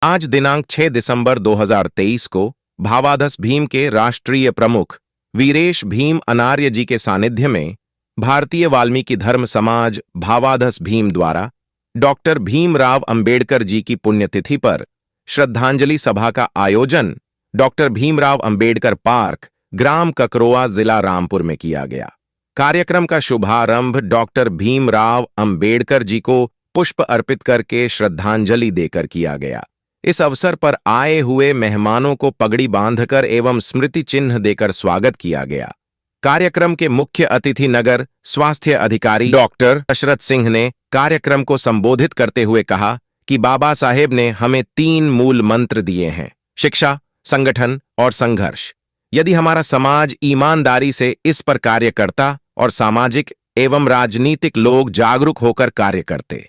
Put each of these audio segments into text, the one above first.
आज दिनांक 6 दिसंबर 2023 को भावाधस भीम के राष्ट्रीय प्रमुख वीरेश भीम अनार्य जी के सानिध्य में भारतीय वाल्मीकि धर्म समाज भावाधस भीम द्वारा डॉक्टर भीमराव अंबेडकर जी की पुण्यतिथि पर श्रद्धांजलि सभा का आयोजन डॉक्टर भीमराव अंबेडकर पार्क, ग्राम ककरोआ, जिला रामपुर में किया गया। कार्यक्रम का शुभारंभ डॉक्टर भीमराव अंबेडकर जी को पुष्प अर्पित करके श्रद्धांजलि देकर किया गया। इस अवसर पर आए हुए मेहमानों को पगड़ी बांधकर एवं स्मृति चिन्ह देकर स्वागत किया गया। कार्यक्रम के मुख्य अतिथि नगर स्वास्थ्य अधिकारी डॉक्टर दशरथ सिंह ने कार्यक्रम को संबोधित करते हुए कहा कि बाबा साहेब ने हमें 3 मूल मंत्र दिए हैं: शिक्षा, संगठन और संघर्ष। यदि हमारा समाज ईमानदारी से इस पर कार्य करता और सामाजिक एवं राजनीतिक लोग जागरूक होकर कार्य करते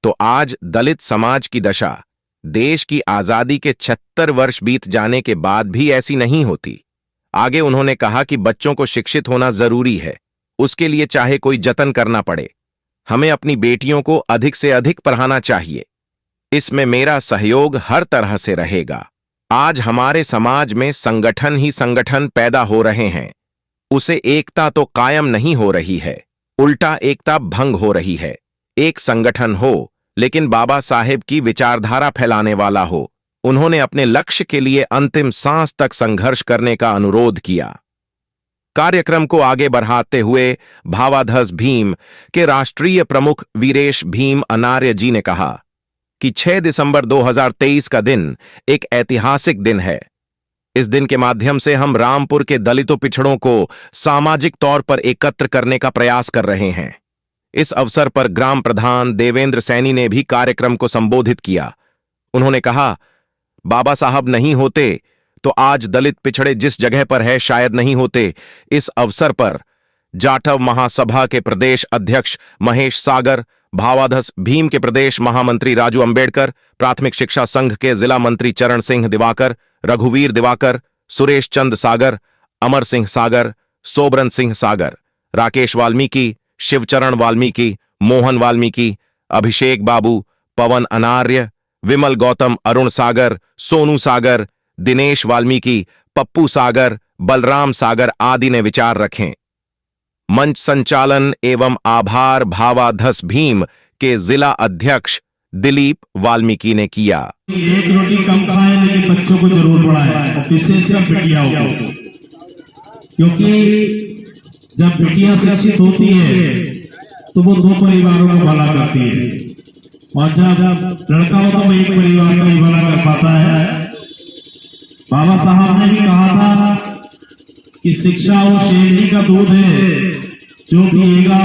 तो आज दलित समाज की दशा देश की आजादी के 76 वर्ष बीत जाने के बाद भी ऐसी नहीं होती। आगे उन्होंने कहा कि बच्चों को शिक्षित होना जरूरी है, उसके लिए चाहे कोई जतन करना पड़े। हमें अपनी बेटियों को अधिक से अधिक पढ़ाना चाहिए। इसमें मेरा सहयोग हर तरह से रहेगा। आज हमारे समाज में संगठन ही संगठन पैदा हो रहे हैं, उसे एकता तो कायम नहीं हो रही है, उल्टा एकता भंग हो रही है। एक संगठन हो लेकिन बाबा साहेब की विचारधारा फैलाने वाला हो। उन्होंने अपने लक्ष्य के लिए अंतिम सांस तक संघर्ष करने का अनुरोध किया। कार्यक्रम को आगे बढ़ाते हुए भावाधस भीम के राष्ट्रीय प्रमुख वीरेश भीम अनार्य जी ने कहा कि 6 दिसंबर 2023 का दिन एक ऐतिहासिक दिन है। इस दिन के माध्यम से हम रामपुर के दलितों पिछड़ों को सामाजिक तौर पर एकत्र करने का प्रयास कर रहे हैं। इस अवसर पर ग्राम प्रधान देवेंद्र सैनी ने भी कार्यक्रम को संबोधित किया। उन्होंने कहा, बाबा साहब नहीं होते तो आज दलित पिछड़े जिस जगह पर है शायद नहीं होते। इस अवसर पर जाटव महासभा के प्रदेश अध्यक्ष महेश सागर, भावाधस भीम के प्रदेश महामंत्री राजू अंबेडकर, प्राथमिक शिक्षा संघ के जिला मंत्री चरण सिंह दिवाकर, रघुवीर दिवाकर, सुरेश चंद सागर, अमर सिंह सागर, सोबरन सिंह सागर, राकेश वाल्मीकि, शिवचरण वाल्मीकि, मोहन वाल्मीकि, अभिषेक बाबू, पवन अनार्य, विमल गौतम, अरुण सागर, सोनू सागर, दिनेश वाल्मीकि, पप्पू सागर, बलराम सागर आदि ने विचार रखें। मंच संचालन एवं आभार भावाधस भीम के जिला अध्यक्ष दिलीप वाल्मीकि ने किया। एक रोटी कम खाएं लेकिन बच्चों को जरूर पढ़ाएं, विशेषकर बेटियां को, क्योंकि जब बेटियां शिक्षित होती है तो वो 2 परिवारों को भला करती है, और जब लड़का होता है वो एक परिवार का ही भला कर पाता है। बाबा साहब ने भी कहा था कि शिक्षा वो शेरनी का दूध है, जो पिएगा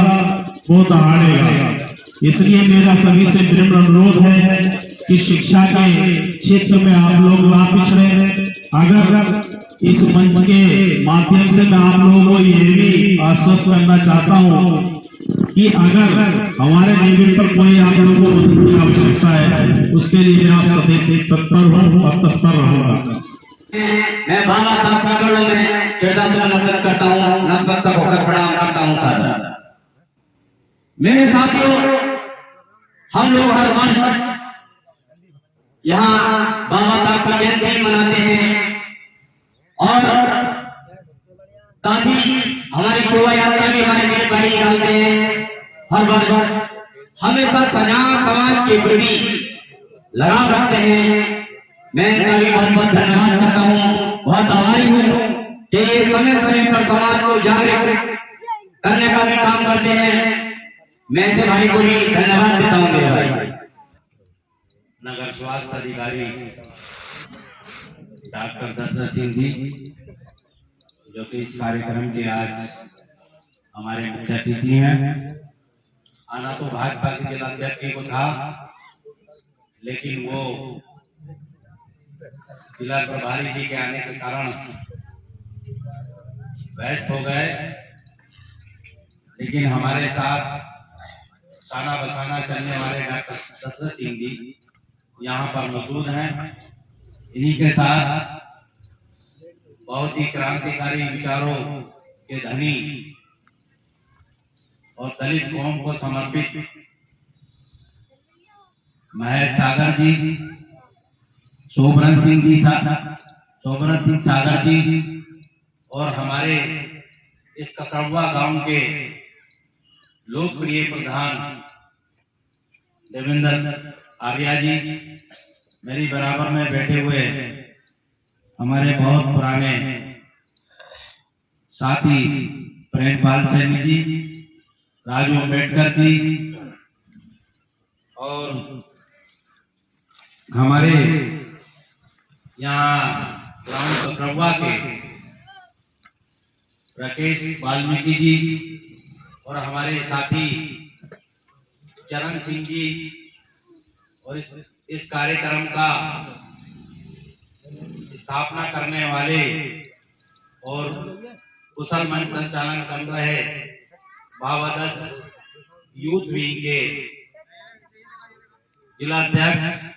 वो दहाड़ेगा। इसलिए मेरा सभी से विनम्र अनुरोध है कि शिक्षा के क्षेत्र में आप लोग ना पिछड़े। अगर इस मंच के माध्यम से मैं आप लोगों को ये भी आश्वस्त करना चाहता हूँ कि अगर हमारे लेवल पर कोई आप लोगों को मदद की आवश्यकता है, उसके लिए आप सदैव तत्पर हूँ और तत्पर रहूंगा। मैं बाबा साहब का चरणों में श्रद्धा नमस्कार करता हूँ, नतमस्तक होकर प्रणाम करता हूँ। सर मेरे साथियों, हम लोग हर वर्ष यहाँ बाबा साहब का जयंती मनाते हैं और ताकि हमारी शोभा यात्रा भी हमारे लिए भाई निकालते हैं। हर वर्ष हमेशा सजाग समाज के प्रति लगाव रखते हैं। मैं इनका भी बहुत बहुत धन्यवाद करता हूँ, बहुत आभारी हूँ कि ये समय समय पर समाज को जागरूक करने का भी काम करते हैं। मैं ऐसे भाई को भी धन्यवाद देता हूँ। मेरे भाई नगर स्वास्थ्य अधिकारी डॉक्टर दशरथ सिंह जी, जो कि इस कार्यक्रम के आज हमारे मुख्य अतिथि हैं। आना तो भाजपा के जिला अध्यक्ष जी को था, लेकिन वो जिला प्रभारी जी के आने के कारण व्यस्त हो गए। लेकिन हमारे साथ शाना बसाना चलने वाले डॉक्टर दशरथ सिंह जी यहाँ पर मौजूद हैं। इन्हीं के साथ बहुत ही क्रांतिकारी विचारों के धनी और दलित कौम को समर्पित महेश सागर जी, शोभरन सिंह सागर जी और हमारे इस ककरवा गांव के लोकप्रिय प्रधान देवेंद्र आर्या जी, मेरी बराबर में बैठे हुए हमारे बहुत पुराने साथी प्रेमपाल सैनी जी, राजू अम्बेडकर जी और हमारे यहाँ ग्राम ककरवा के राकेश वाल्मीकि जी और हमारे साथी चरण सिंह जी और इस कार्यक्रम का स्थापना करने वाले और कुशल मंच संचालन कर रहे भावादस यूथ विंग के जिलाध्यक्ष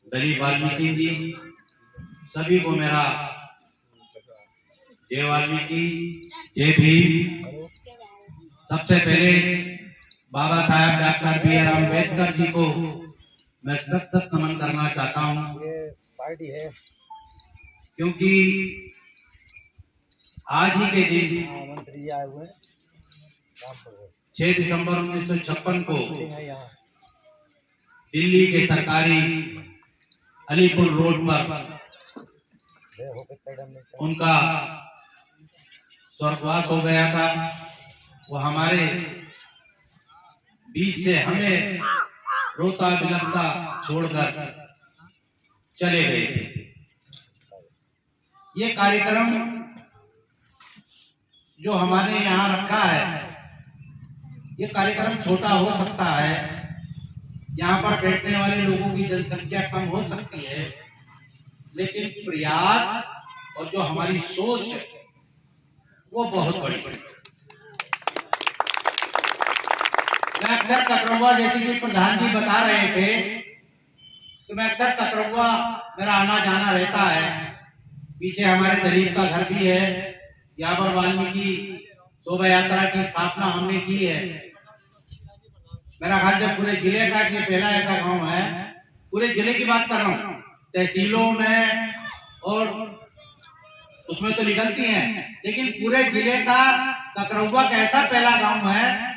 दिलीप वाल्मीकि जी, सभी को मेरा जय वाल्मीकि, जय भीम। सबसे पहले बाबा साहब डॉक्टर B.R. अम्बेडकर जी को मैं सत नमन करना चाहता हूँ, क्योंकि आज ही के दिन 6 दिसंबर 1956 को दिल्ली के सरकारी अलीपुर रोड पर उनका स्वर्गवास हो गया था। वो हमारे बीच से हमें रोता बिलखता छोड़कर चले गए थे। ये कार्यक्रम जो हमारे यहाँ रखा है, ये कार्यक्रम छोटा हो सकता है, यहाँ पर बैठने वाले लोगों की जनसंख्या कम हो सकती है, लेकिन प्रयास और जो हमारी सोच है वो बहुत बड़ी है। मैं अक्सर ककरवा, जैसे कि प्रधान जी बता रहे थे, तो मैं अक्सर ककरवा मेरा आना जाना रहता है। पीछे हमारे दिलीप का घर भी है, यहाँ पर वाल्मीकि शोभा यात्रा की स्थापना हमने की है। मेरा ख्याल जब पूरे जिले का ये पहला ऐसा गांव है, पूरे जिले की बात कर रहा हूँ, तहसीलों में और उसमें तो निकलती हैं, लेकिन पूरे जिले का ककरवा का ऐसा पहला गांव है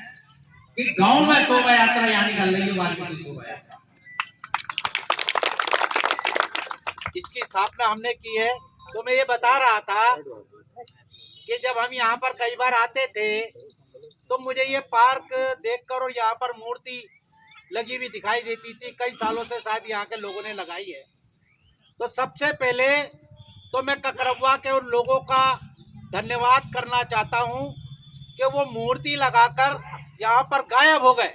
कि गांव में शोभा यात्रा यहाँ निकल रही है, वाल्मीकि शोभा यात्रा। इसकी स्थापना हमने की है। तो मैं ये बता रहा था कि जब हम यहाँ पर कई बार आते थे तो मुझे ये पार्क देखकर और यहाँ पर मूर्ति लगी हुई दिखाई देती थी। कई सालों से शायद यहाँ के लोगों ने लगाई है। तो सबसे पहले तो मैं ककरवा के उन लोगों का धन्यवाद करना चाहता हूँ कि वो मूर्ति लगाकर यहाँ पर गायब हो गए।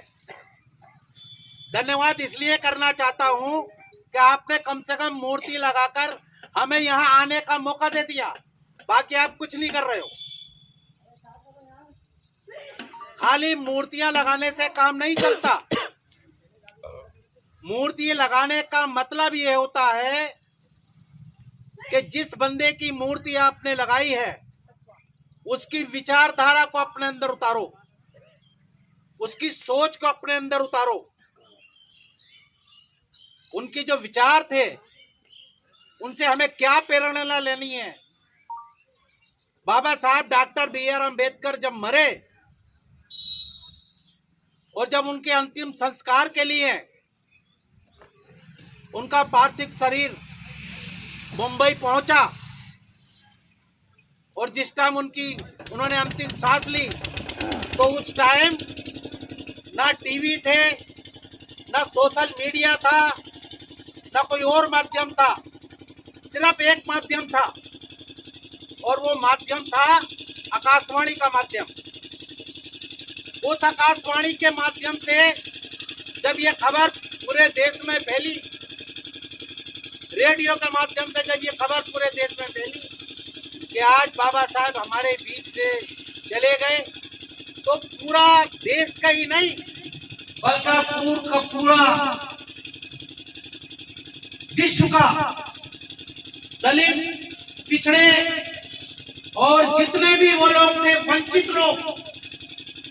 धन्यवाद इसलिए करना चाहता हूँ कि आपने कम से कम मूर्ति लगाकर हमें यहाँ आने का मौका दे दिया, बाकी आप कुछ नहीं कर रहे हो। खाली मूर्तियां लगाने से काम नहीं चलता। मूर्ति लगाने का मतलब ये होता है कि जिस बंदे की मूर्ति आपने लगाई है उसकी विचारधारा को अपने अंदर उतारो, उसकी सोच को अपने अंदर उतारो। उनके जो विचार थे उनसे हमें क्या प्रेरणा लेनी है। बाबा साहब डॉक्टर B.R. अम्बेडकर जब मरे और जब उनके अंतिम संस्कार के लिए उनका पार्थिव शरीर मुंबई पहुंचा और जिस टाइम उन्होंने अंतिम सांस ली, तो उस टाइम ना टीवी थे, ना सोशल मीडिया था, ना कोई और माध्यम था। सिर्फ एक माध्यम था और वो माध्यम था आकाशवाणी का माध्यम। उस आकाशवाणी के माध्यम से जब ये खबर पूरे देश में फैली, रेडियो के माध्यम से जब ये खबर पूरे देश में फैली कि आज बाबा साहब हमारे बीच से चले गए, तो पूरा देश का ही नहीं बल्कि पूरा विश्व का दलित, पिछड़े और जितने भी वो लोग थे, वंचित लोग,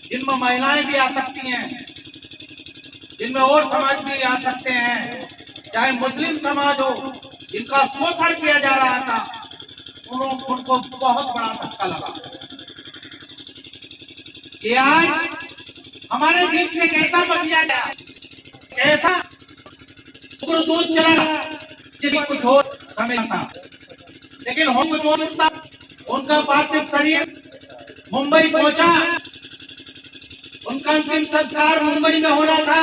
जिनमें महिलाएं भी आ सकती हैं, जिनमें और समाज भी आ सकते हैं, चाहे मुस्लिम समाज हो, जिनका शोषण किया जा रहा था, उनको बहुत बड़ा धक्का लगा कि आज हमारे बीच से कैसा बचिया गया, कैसा दूध चला, जिसको कुछ और समझता, लेकिन हम कुछ और नहीं था। उनका पार्थिव शरीर मुंबई पहुंचा, उनका अंतिम संस्कार मुंबई में होना था,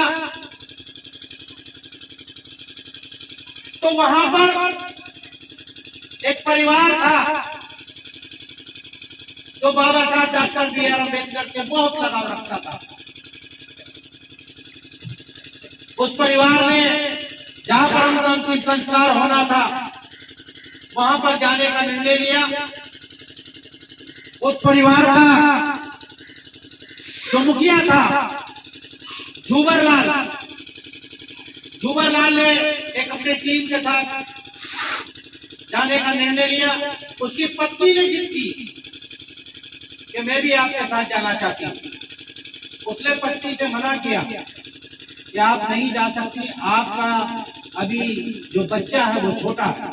तो वहां पर एक परिवार था जो बाबा साहब डॉक्टर B.R. अम्बेडकर से बहुत लगाव रखता था। उस परिवार ने जहां पर उनका अंतिम संस्कार होना था, वहां पर जाने का निर्णय लिया। उस परिवार का जो मुखिया था झूमरलाल ने एक अपनी टीम के साथ जाने का निर्णय लिया। उसकी पत्नी ने जिद की कि मैं भी आपके साथ जाना चाहती हूँ। उसने पत्नी से मना किया कि आप नहीं जा सकती, आपका अभी जो बच्चा है वो छोटा है,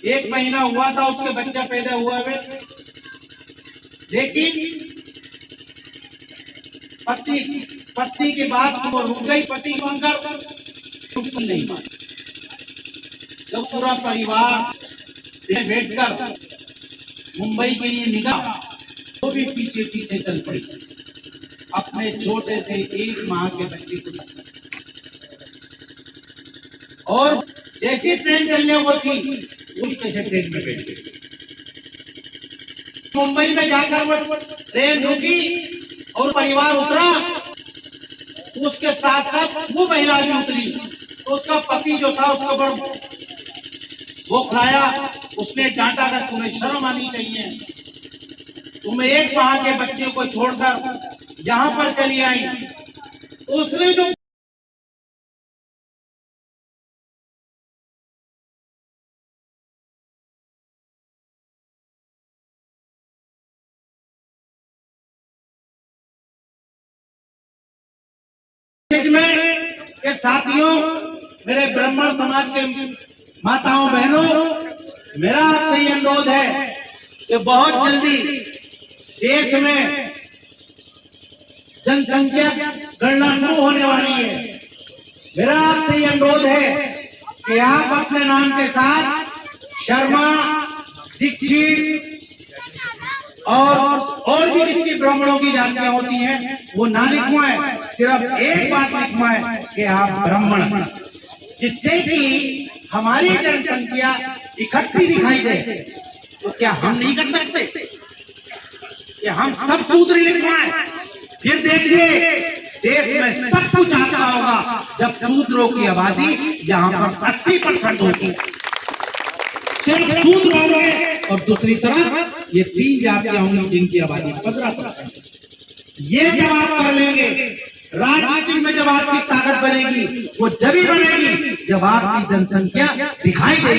1 महीना हुआ था उसके बच्चा पैदा हुआ है, लेकिन पत्नी की बात वो रुक गई। पति सुनकर नहीं माना। जब पूरा परिवार बैठकर मुंबई के लिए निकला, वो भी पीछे पीछे चल पड़ी अपने छोटे से 1 माह के बच्चे को। और जैसी ट्रेन चलने वो थी, उल्टे से ट्रेन में बैठ गई। मुंबई में जाकर वो ट्रेन रुकी और परिवार उतरा, उसके साथ साथ वो महिला भी उतरी। तो उसका पति जो था उसके ऊपर वो खाया, उसने डांटा कि तुम्हें शर्म आनी चाहिए, तुम्हें 1 माह के बच्चे को छोड़कर यहाँ पर चली आई। उसने जो में के साथियों, मेरे ब्राह्मण समाज के माताओं बहनों, मेरा आपसे ये अनुरोध है कि बहुत जल्दी देश में जनसंख्या गणना शुरू होने वाली है। मेरा आपसे ये अनुरोध है कि आप अपने नाम के साथ शर्मा, दीक्षित और भी जितनी ब्राह्मणों की जातियां होती हैं वो ना लिखवाएं, सिर्फ एक बात लिखवाएं कि आप ब्राह्मण, जिससे कि हमारी जनसंख्या इकट्ठी दिखाई दे। तो क्या हम नहीं कर सकते कि हम सब सूत्र लिखवाएं? फिर देखिए देश में सब कुछ आता होगा जब शूद्रों की आबादी यहाँ पर 80% होगी। सिर्फ शूद्र होंगे और दूसरी तरफ ये 3 जातियां होंगी जिनकी आबादी 15%। ये जब आप कर लेंगे, राजनीति में जब आपकी ताकत बनेगी, वो जब ही बनेगी जब आपकी जनसंख्या दिखाई देगी।